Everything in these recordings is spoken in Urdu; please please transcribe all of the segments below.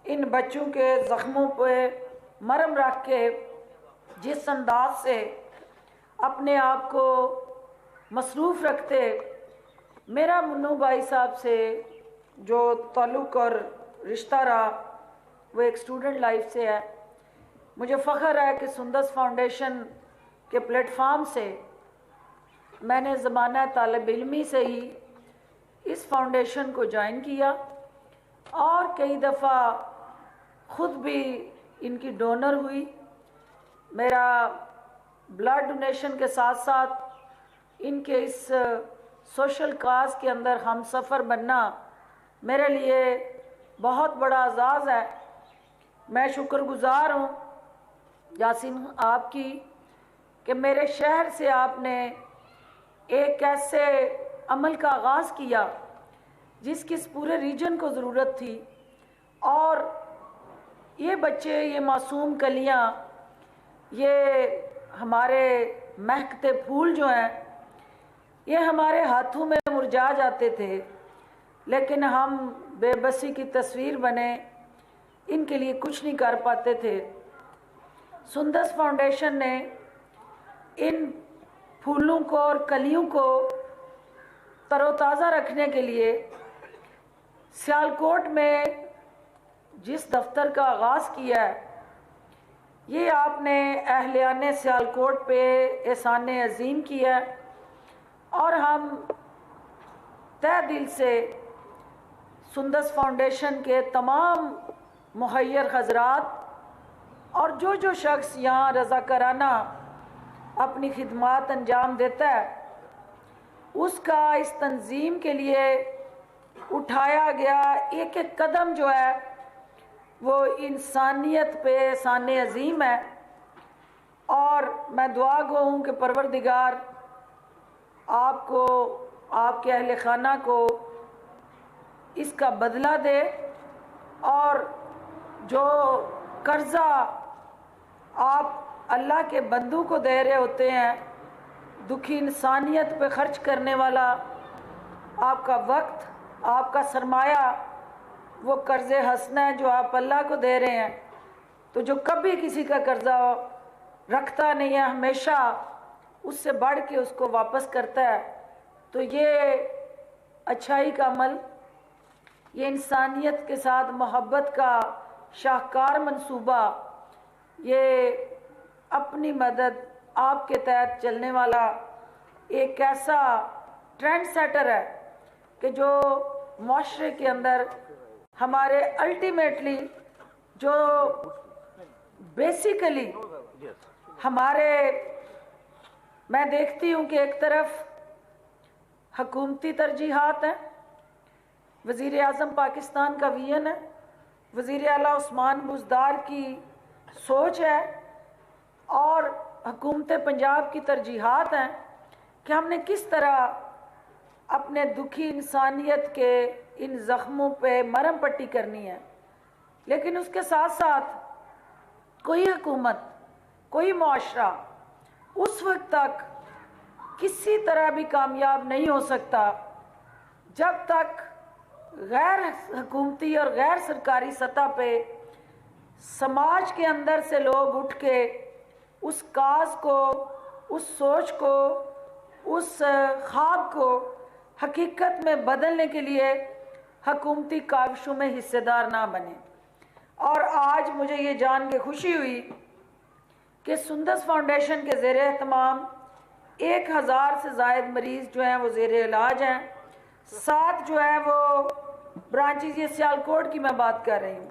ان بچوں کے زخموں پہ مرہم رکھ کے جس انداز سے اپنے آپ کو مصروف رکھتے، میرا منو بھائی صاحب سے جو تعلق اور رشتہ رہا وہ ایک اسٹوڈنٹ لائف سے ہے۔ مجھے فخر ہے کہ سندس فاؤنڈیشن کے پلیٹ فارم سے میں نے زمانہ طالب علمی سے ہی اس فاؤنڈیشن کو جوائن کیا اور کئی دفعہ خود بھی ان کی ڈونر ہوئی۔ میرا بلڈ ڈونیشن کے ساتھ ساتھ ان کے اس سوشل کاز کے اندر ہم سفر بننا میرے لیے بہت بڑا اعزاز ہے۔ میں شکر گزار ہوں یاسین آپ کی کہ میرے شہر سے آپ نے ایک ایسے عمل کا آغاز کیا جس کی اس پورے ریجن کو ضرورت تھی، اور یہ بچے، یہ معصوم کلیاں، یہ ہمارے مہکتے پھول جو ہیں، یہ ہمارے ہاتھوں میں مرجھا جاتے تھے، لیکن ہم بے بسی کی تصویر بنے ان کے لیے کچھ نہیں کر پاتے تھے۔ سندس فاؤنڈیشن نے ان پھولوں کو اور کلیوں کو تر و تازہ رکھنے کے لیے سیالکوٹ میں جس دفتر کا آغاز کیا ہے، یہ آپ نے اہلیان سیالکوٹ پہ احسان عظیم کیا ہے، اور ہم تہ دل سے سندس فاؤنڈیشن کے تمام مخیر حضرات اور جو شخص یہاں رضاکارانہ اپنی خدمات انجام دیتا ہے، اس کا اس تنظیم کے لیے اٹھایا گیا ایک ایک قدم جو ہے وہ انسانیت پہ احسان عظیم ہے۔ اور میں دعا گو ہوں کہ پروردگار آپ کو، آپ کے اہل خانہ کو اس کا بدلہ دے، اور جو قرضہ آپ اللہ کے بندوں کو دے رہے ہوتے ہیں، دکھی انسانیت پہ خرچ کرنے والا آپ کا وقت، آپ کا سرمایہ، وہ قرض حسنہ ہے جو آپ اللہ کو دے رہے ہیں، تو جو کبھی کسی کا قرضہ رکھتا نہیں ہے، ہمیشہ اس سے بڑھ کے اس کو واپس کرتا ہے، تو یہ اچھائی کا عمل، یہ انسانیت کے ساتھ محبت کا شاہکار منصوبہ، یہ اپنی مدد آپ کے تحت چلنے والا ایک ایسا ٹرینڈ سیٹر ہے کہ جو معاشرے کے اندر ہمارے الٹیمیٹلی جو بیسیکلی ہمارے، میں دیکھتی ہوں کہ ایک طرف حکومتی ترجیحات ہیں، وزیر اعظم پاکستان کا ویژن ہے، وزیر اعلیٰ عثمان بزدار کی سوچ ہے، اور حکومت پنجاب کی ترجیحات ہیں کہ ہم نے کس طرح اپنے دکھی انسانیت کے ان زخموں پہ مرہم پٹی کرنی ہے۔ لیکن اس کے ساتھ ساتھ کوئی حکومت، کوئی معاشرہ اس وقت تک کسی طرح بھی کامیاب نہیں ہو سکتا جب تک غیر حکومتی اور غیر سرکاری سطح پہ سماج کے اندر سے لوگ اٹھ کے اس کاز کو، اس سوچ کو، اس خواب کو حقیقت میں بدلنے کے لیے حکومتی کاوشوں میں حصے دار نہ بنے۔ اور آج مجھے یہ جان کے خوشی ہوئی کہ سندس فاؤنڈیشن کے زیر اہتمام 1000 سے زائد مریض جو ہیں وہ زیر علاج ہیں، 7 جو ہے وہ برانچز، یہ سیالکوٹ کی میں بات کر رہی ہوں،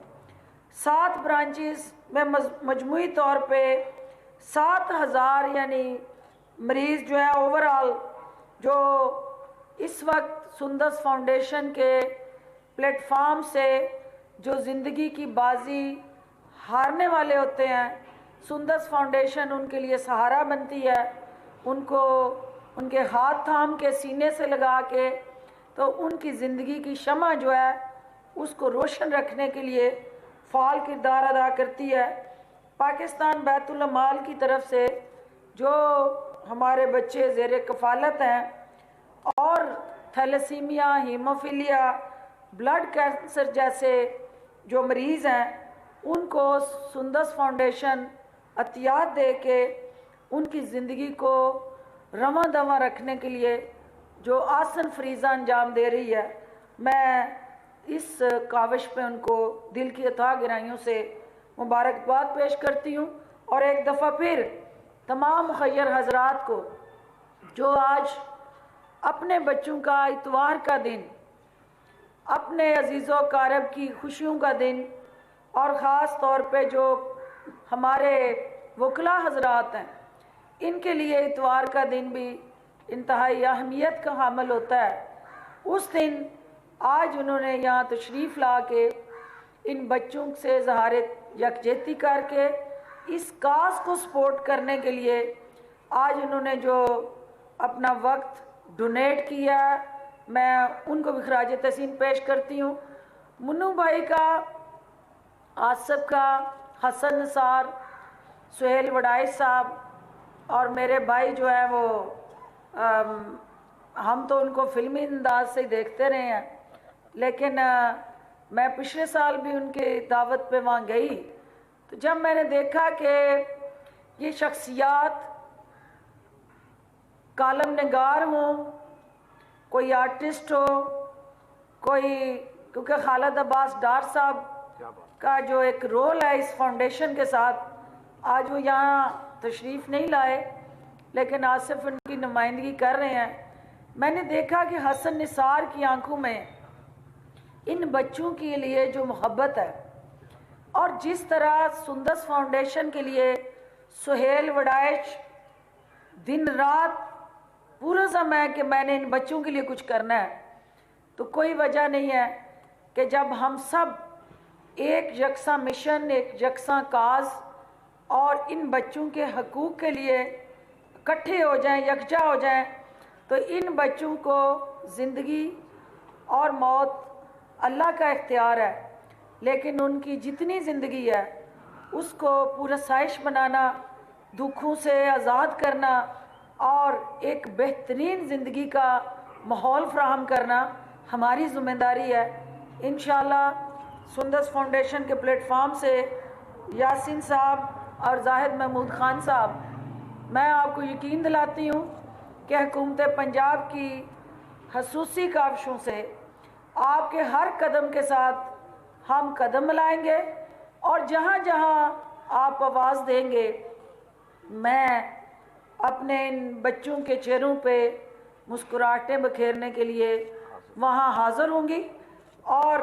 7 برانچز میں مجموعی طور پہ 7000 یعنی مریض جو ہیں اوورال، جو اس وقت سندس فاؤنڈیشن کے پلیٹ فارم سے جو زندگی کی بازی ہارنے والے ہوتے ہیں، سندس فاؤنڈیشن ان کے لیے سہارا بنتی ہے، ان کو ان کے ہاتھ تھام کے سینے سے لگا کے، تو ان کی زندگی کی شمع جو ہے اس کو روشن رکھنے کے لیے فعال کردار ادا کرتی ہے۔ پاکستان بیت المال کی طرف سے جو ہمارے بچے زیر کفالت ہیں، اور تھیلیسیمیا، ہیموفیلیا، بلڈ کینسر جیسے جو مریض ہیں ان کو سندس فاؤنڈیشن عطیات دے کے ان کی زندگی کو رواں دواں رکھنے کے لیے جو آسن فریضہ انجام دے رہی ہے، میں اس کاوش پہ ان کو دل کی اتھاہ گہرائیوں سے مبارکباد پیش کرتی ہوں، اور ایک دفعہ پھر تمام مخیر حضرات کو جو آج اپنے بچوں کا اتوار کا دن، اپنے عزیز و اقارب کی خوشیوں کا دن، اور خاص طور پہ جو ہمارے وکلاء حضرات ہیں ان کے لیے اتوار کا دن بھی انتہائی اہمیت کا حامل ہوتا ہے، اس دن آج انہوں نے یہاں تشریف لا کے ان بچوں سے اظہار یکجہتی کر کے اس کاز کو سپورٹ کرنے کے لیے آج انہوں نے جو اپنا وقت ڈونیٹ کیا ہے، میں ان کو بھی خراج تحسین پیش کرتی ہوں۔ منو بھائی کا، آصف کا، حسن نثار، سہیل وڈائش صاحب اور میرے بھائی جو ہے وہ ہم تو ان کو فلمی انداز سے ہی دیکھتے رہے ہیں، لیکن میں پچھلے سال بھی ان کی دعوت پہ وہاں گئی، تو جب میں نے دیکھا کہ یہ شخصیات کالم نگار ہوں، کوئی آرٹسٹ ہو، کوئی، کیونکہ خالد عباس ڈار صاحب کا جو ایک رول ہے اس فاؤنڈیشن کے ساتھ، آج وہ یہاں تشریف نہیں لائے لیکن آصف ان کی نمائندگی کر رہے ہیں، میں نے دیکھا کہ حسن نثار کی آنکھوں میں ان بچوں کے لیے جو محبت ہے، اور جس طرح سندس فاؤنڈیشن کے لیے سہیل وڈائش دن رات پورا سمے ہے کہ میں نے ان بچوں کے لیے کچھ کرنا ہے، تو کوئی وجہ نہیں ہے کہ جب ہم سب ایک یکساں مشن، ایک یکساں کاز اور ان بچوں کے حقوق کے لیے اکٹھے ہو جائیں، یکجا ہو جائیں، تو ان بچوں کو زندگی اور موت اللہ کا اختیار ہے، لیکن ان کی جتنی زندگی ہے اس کو پرآسائش بنانا، دکھوں سے آزاد کرنا اور ایک بہترین زندگی کا ماحول فراہم کرنا ہماری ذمہ داری ہے۔ انشاءاللہ سندس فاؤنڈیشن کے پلیٹ فارم سے یاسین صاحب اور زاہد محمود خان صاحب، میں آپ کو یقین دلاتی ہوں کہ حکومت پنجاب کی خصوصی کاوشوں سے آپ کے ہر قدم کے ساتھ ہم قدم ملائیں گے، اور جہاں جہاں آپ آواز دیں گے میں اپنے ان بچوں کے چہروں پہ مسکراہٹیں بکھیرنے کے لیے وہاں حاضر ہوں گی، اور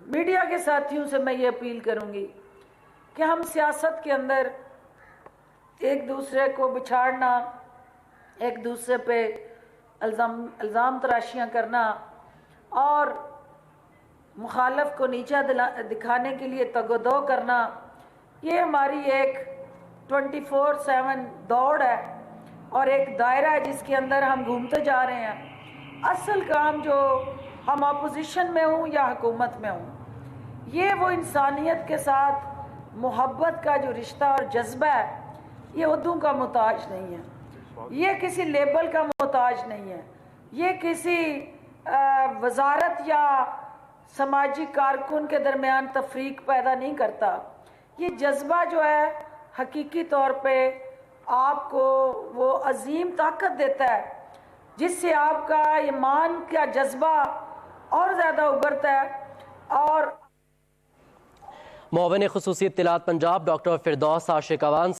میڈیا کے ساتھیوں سے میں یہ اپیل کروں گی کہ ہم سیاست کے اندر ایک دوسرے کو بچھاڑنا، ایک دوسرے پہ الزام تراشیاں کرنا اور مخالف کو نیچا دکھانے کے لیے تگ و دو کرنا، یہ ہماری ایک 24/7 دوڑ ہے اور ایک دائرہ ہے جس کے اندر ہم گھومتے جا رہے ہیں۔ اصل کام جو ہم اپوزیشن میں ہوں یا حکومت میں ہوں، یہ وہ انسانیت کے ساتھ محبت کا جو رشتہ اور جذبہ ہے، یہ عہدوں کا محتاج نہیں ہے، یہ کسی لیبل کا محتاج نہیں ہے، یہ کسی وزارت یا سماجی کارکن کے درمیان تفریق پیدا نہیں کرتا، یہ جذبہ جو ہے حقیقی طور پہ آپ کو وہ عظیم طاقت دیتا ہے جس سے آپ کا ایمان کا جذبہ اور زیادہ ابھرتا ہے۔ اور معاون خصوصی اطلاعات پنجاب ڈاکٹر فردوس عاشق اوان